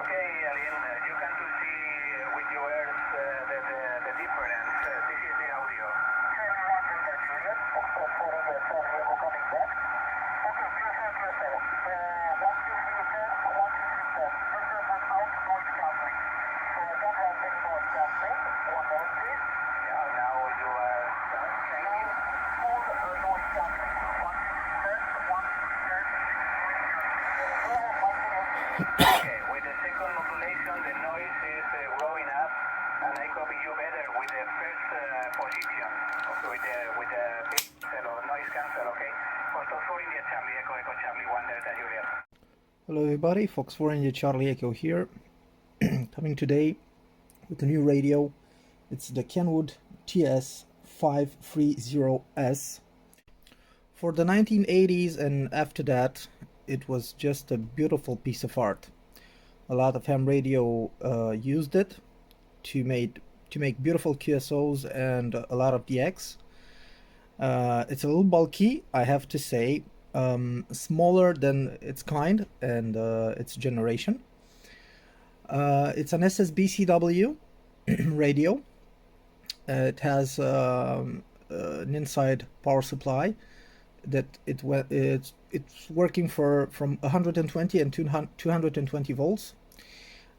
Okay, Alien, you can to see with your ears the difference. This is the audio. Yeah, now you are changing. Okay, with the second modulation, the noise is growing up, and I copy you better with the first position, okay, with the big cancel or noise cancel, okay? Fox 4 India Charlie Echo Echo Charlie 1 Delta Juliet. Hello everybody, Fox 4 India Charlie Echo here, coming today with a new radio. It's the Kenwood TS-530S. For the 1980s and after that, it was just a beautiful piece of art. A lot of ham radio used it to make beautiful QSOs and a lot of DX. It's a little bulky, I have to say, smaller than its kind and its generation. It's an SSB-CW radio. It has an inside power supply that it's working from 120 and 220 volts.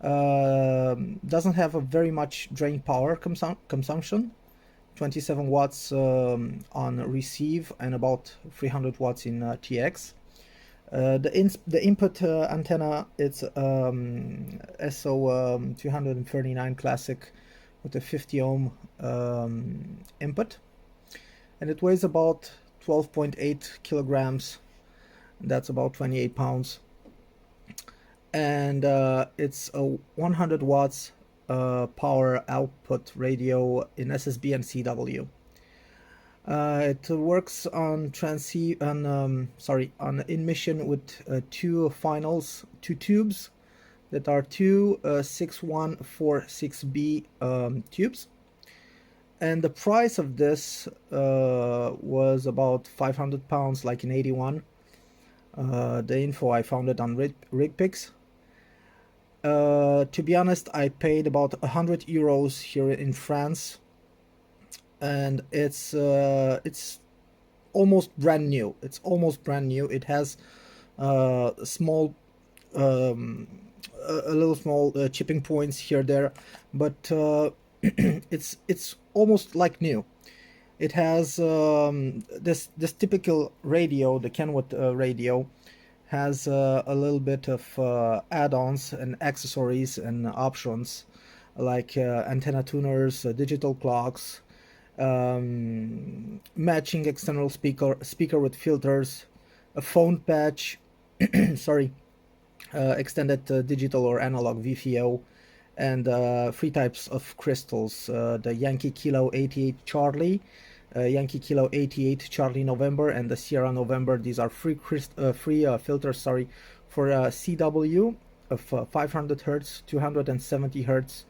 Doesn't have a very much drain power consumption. 27 watts on receive and about 300 watts in TX. The input antenna, it's SO239 classic with a 50 ohm input, and it weighs about 12.8 kilograms. That's about 28 pounds, and it's a 100 watts power output radio in SSB and CW. It works on on emission with two finals, two tubes that are two 6146B tubes, and the price of this was about 500 pounds, like in 81. The info I found it on RigPix. To be honest, I paid about 100 euros here in France, and it's almost brand new. It's almost brand new. It has small a little small chipping points here there, but it's almost like new. It has this typical radio, the Kenwood radio, has a little bit of add-ons and accessories and options like antenna tuners, digital clocks, matching external speaker with filters, a phone patch, sorry, extended digital or analog VFO, and 3 types of crystals: the Yankee Kilo 88 Charlie, Yankee Kilo 88 Charlie November, and the Sierra November. These are free filters, sorry, for CW of 500 Hertz, 270 Hertz,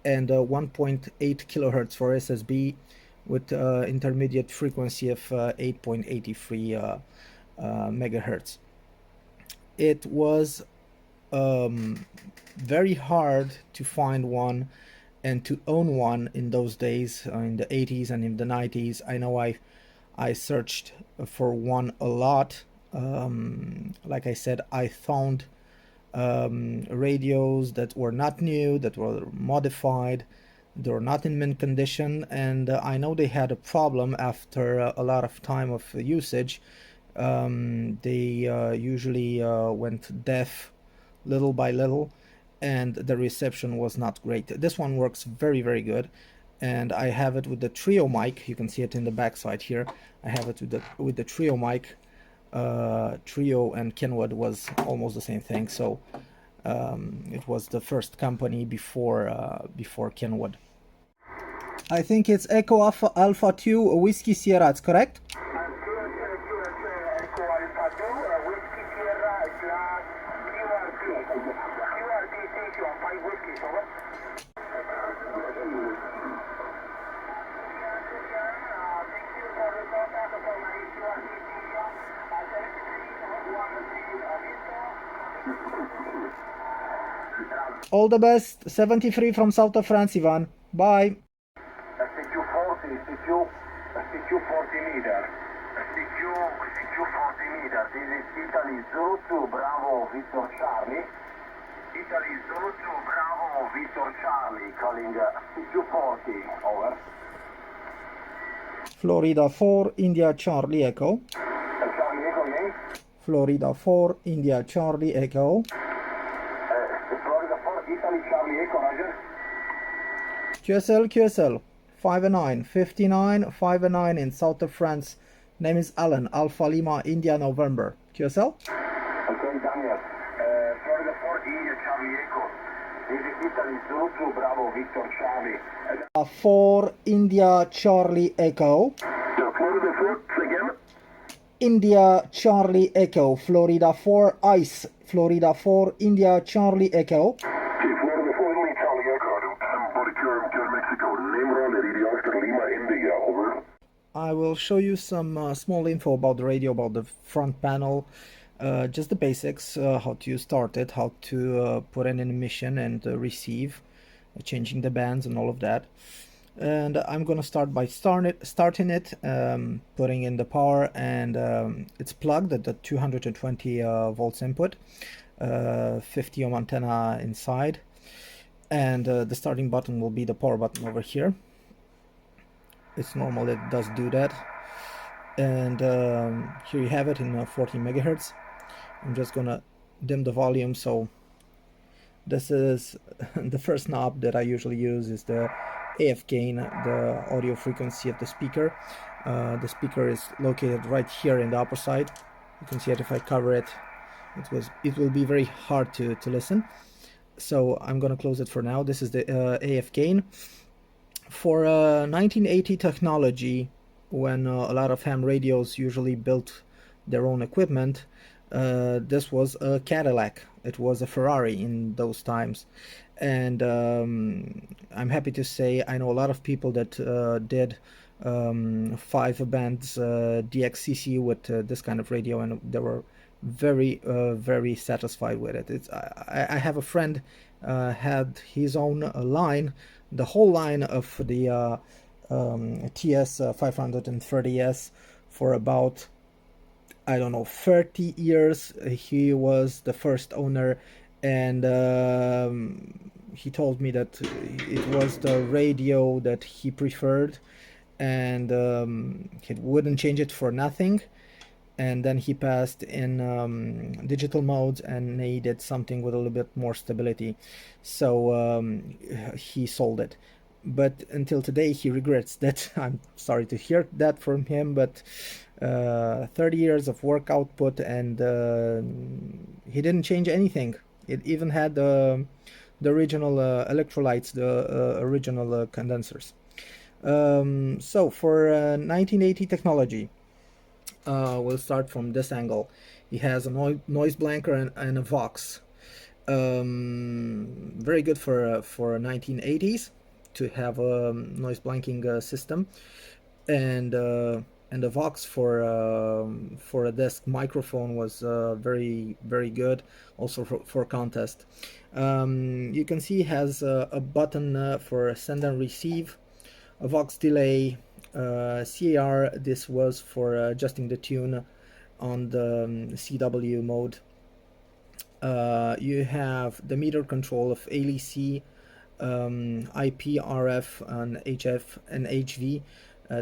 and 1.8 kilohertz for SSB, with intermediate frequency of 8.83 megahertz. It was very hard to find one and to own one in those days, in the 80s and in the 90s. I know I searched for one a lot. Like I said, I found radios that were not new, that were modified, they were not in mint condition, and I know they had a problem after a lot of time of usage. They usually went deaf little by little, and the reception was not great. This one works very, very good, and I have it with the trio mic. You can see it in the back side here. I have it with the trio mic. Trio and Kenwood was almost the same thing, so it was the first company before Kenwood. I think it's Echo Alpha 2 Whiskey Sierra, it's correct? All the best. 73 from south of France, Ivan. Bye. SQ 40, SQ 40 meter. SQ 40 meter. This is Italy Zulu 2, Bravo, Victor Charlie. Italy Zulu 2, Bravo, Victor Charlie, calling SQ 40, over. Florida 4, India Charlie Echo. Charlie Echo, again. Florida 4, India Charlie Echo. Florida 4, Italy Charlie Echo, Roger. QSL 5 and 9, 59, 5 and 9 in south of France. Name is Alan, Alpha Lima, India November. QSL? Okay, Daniel. Florida 4, India Charlie Echo. This is Italy Zulu 2, Bravo, Victor Charlie. 4, India Charlie Echo. Florida 4, again. India Charlie Echo. Florida 4, ICE. Florida 4, India Charlie Echo. Florida 4, India Charlie Echo. Body Mexico. Name radio Oscar Lima, India, over. I will show you some small info about the radio, about the front panel, just the basics, how to start it, how to put in an emission and receive, changing the bands and all of that. And I'm gonna start by starting it, putting in the power, and it's plugged at the 220 volts input, 50 ohm antenna inside, and the starting button will be the power button over here. It's normal, it does do that. And here you have it in 14 megahertz. I'm just gonna dim the volume. So this is the first knob that I usually use is the AF gain, the audio frequency of the speaker. The speaker is located right here in the upper side. You can see it if I cover it. It will be very hard to listen. So I'm gonna close it for now. This is the AF gain. For 1980 technology, when a lot of ham radios usually built their own equipment, this was a Cadillac. It was a Ferrari in those times. And I'm happy to say I know a lot of people that did 5 bands DXCC with this kind of radio, and they were very satisfied with it. I have a friend had his own line, the whole line of the TS-530S for about, I don't know, 30 years. He was the first owner, and he told me that it was the radio that he preferred, and he wouldn't change it for nothing. And then he passed in digital modes, and he did something with a little bit more stability, so he sold it. But until today he regrets that. I'm sorry to hear that from him, but 30 years of work output, and he didn't change anything. It even had the original electrolytes, the original condensers. So for 1980 technology, we'll start from this angle. He has a noise blanker and a Vox. Very good for 1980s to have a noise blanking system, and the Vox for a desk microphone was very good, also for contest. You can see he has a button for send and receive, a Vox delay, CAR. This was for adjusting the tune on the CW mode. You have the meter control of ALC, IP, RF, and HF and HV.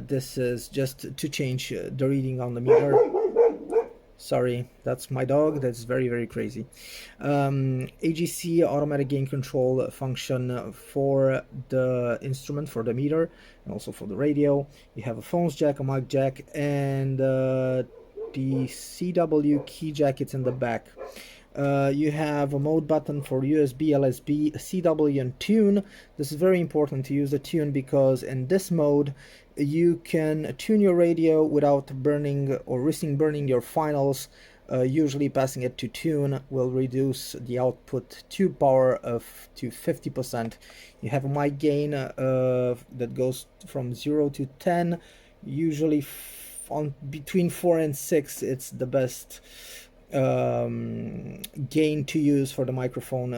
This is just to change the reading on the meter. Sorry, that's my dog. That's very crazy. AGC, automatic gain control function for the instrument, for the meter, and also for the radio. You have a phones jack, a mic jack, and the CW key jack. It's in the back. You have a mode button for USB, LSB, CW, and tune. This is very important to use the tune, because in this mode you can tune your radio without burning or risking burning your finals. Usually passing it to tune will reduce the output tube power to 50%. You have a mic gain that goes from 0 to 10, usually on between 4 and 6. It's the best gain to use for the microphone.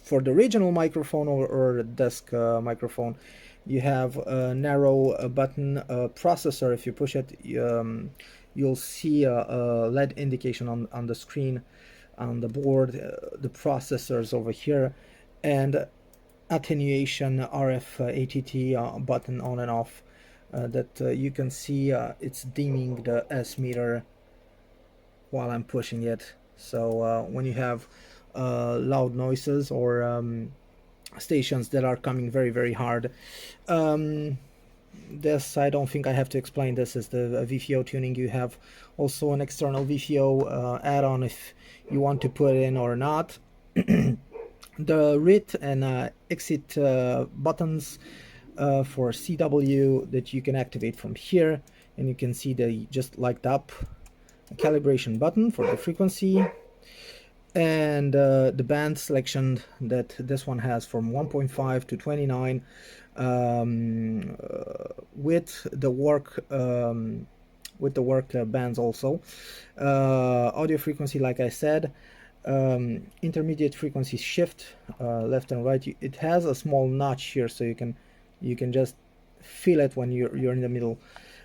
For the original microphone or desk microphone, you have a narrow button processor. If you push it, you'll see a LED indication on the screen, on the board, the processors over here, and attenuation RF ATT button on and off that you can see it's dimming the S meter while I'm pushing it. So when you have loud noises or stations that are coming very hard, this, I don't think I have to explain. This is the VFO tuning. You have also an external VFO add-on if you want to put it in or not. The RIT and exit buttons for CW that you can activate from here, and you can see they just light up. A calibration button for the frequency, and the band selection that this one has from 1.5 to 29 with the work bands also. Audio frequency, like I said, intermediate frequency shift left and right. It has a small notch here, so you can just feel it when you're in the middle.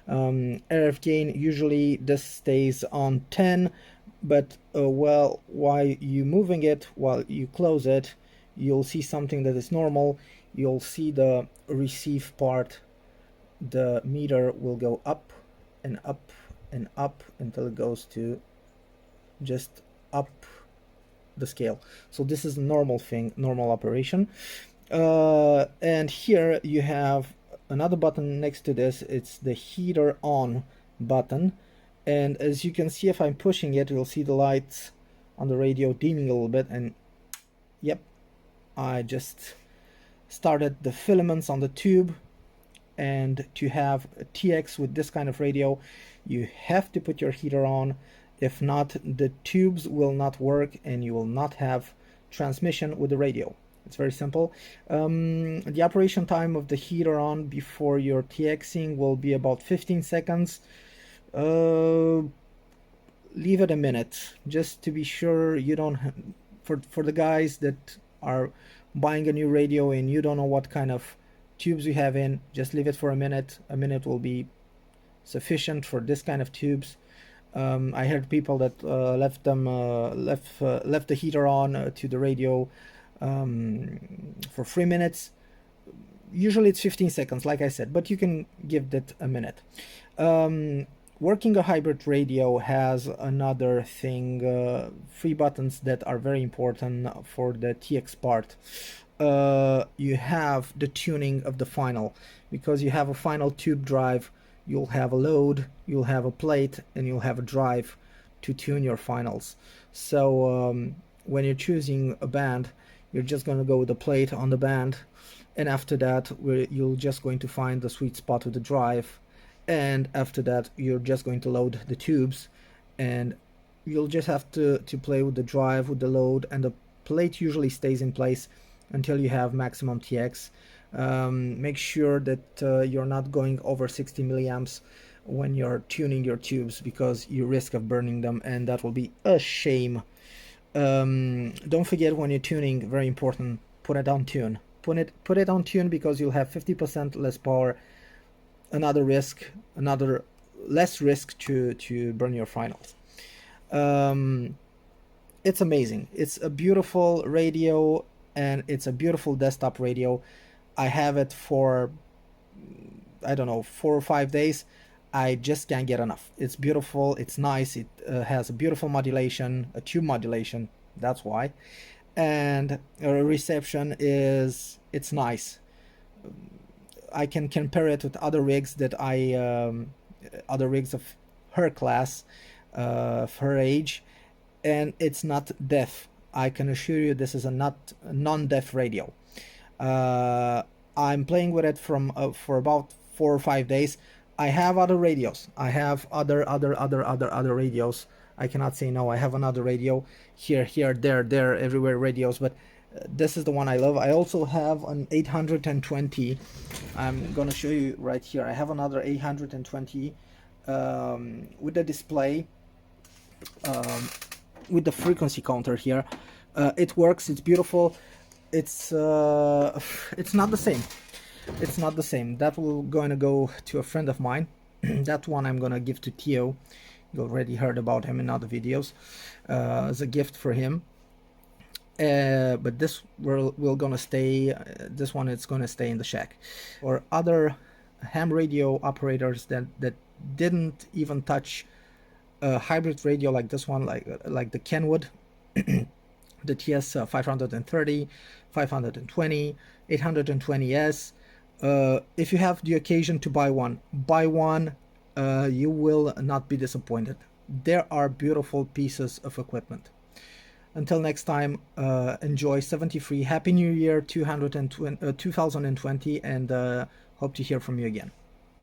RF gain, usually this stays on 10, but well, while you moving it, while you close it, you'll see something that is normal. You'll see the receive part, the meter will go up and up and up until it goes to just up the scale. So this is a normal thing, normal operation. And here you have another button next to this. It's the heater on button, and as you can see, if I'm pushing it, you'll see the lights on the radio dimming a little bit, and yep, I just started the filaments on the tube. And to have a TX with this kind of radio, you have to put your heater on. If not, the tubes will not work and you will not have transmission with the radio. It's very simple. The operation time of the heater on before your TXing will be about 15 seconds. Leave it a minute just to be sure you don't for the guys that are buying a new radio and you don't know what kind of tubes you have in, just leave it for a minute. A minute will be sufficient for this kind of tubes. I heard people that left the heater on to the radio for 3 minutes. Usually it's 15 seconds, like I said, but you can give that a minute. Working a hybrid radio has another thing, 3 buttons that are very important for the TX part. You have the tuning of the final, because you have a final tube drive, you'll have a load, you'll have a plate, and you'll have a drive to tune your finals. So when you're choosing a band, you're just going to go with the plate on the band, and after that you're just going to find the sweet spot with the drive, and after that you're just going to load the tubes, and you'll just have to play with the drive, with the load, and the plate usually stays in place until you have maximum TX. Make sure that you're not going over 60 milliamps when you're tuning your tubes, because you risk of burning them, and that will be a shame. Don't forget, when you're tuning, very important, put it on tune. Put it on tune, because you'll have 50% less power, another less risk to burn your finals. It's amazing. It's a beautiful radio, and it's a beautiful desktop radio. I have it for, I don't know, 4 or 5 days. I just can't get enough. It's beautiful, it's nice, it has a beautiful modulation, a tube modulation, that's why. And reception it's nice. I can compare it with other rigs that other rigs of her class, of her age, and it's not deaf. I can assure you this is a non-deaf radio. I'm playing with it for about 4 or 5 days. I have other radios. I have other radios. I cannot say no. I have another radio here, there, everywhere radios, but this is the one I love. I also have an 820. I'm gonna show you right here. I have another 820 with the display. with the frequency counter here. It works, it's beautiful. It's not the same. It's not the same. That will gonna go to a friend of mine. That one I'm gonna give to Theo. You already heard about him in other videos, as a gift for him. But this will gonna stay. This one is gonna stay in the shack. Or other ham radio operators that didn't even touch a hybrid radio like this one, like the Kenwood, the TS-530, 520, 820S. If you have the occasion to buy one, you will not be disappointed. There are beautiful pieces of equipment. Until next time, enjoy 73. Happy New Year 2020, and hope to hear from you again.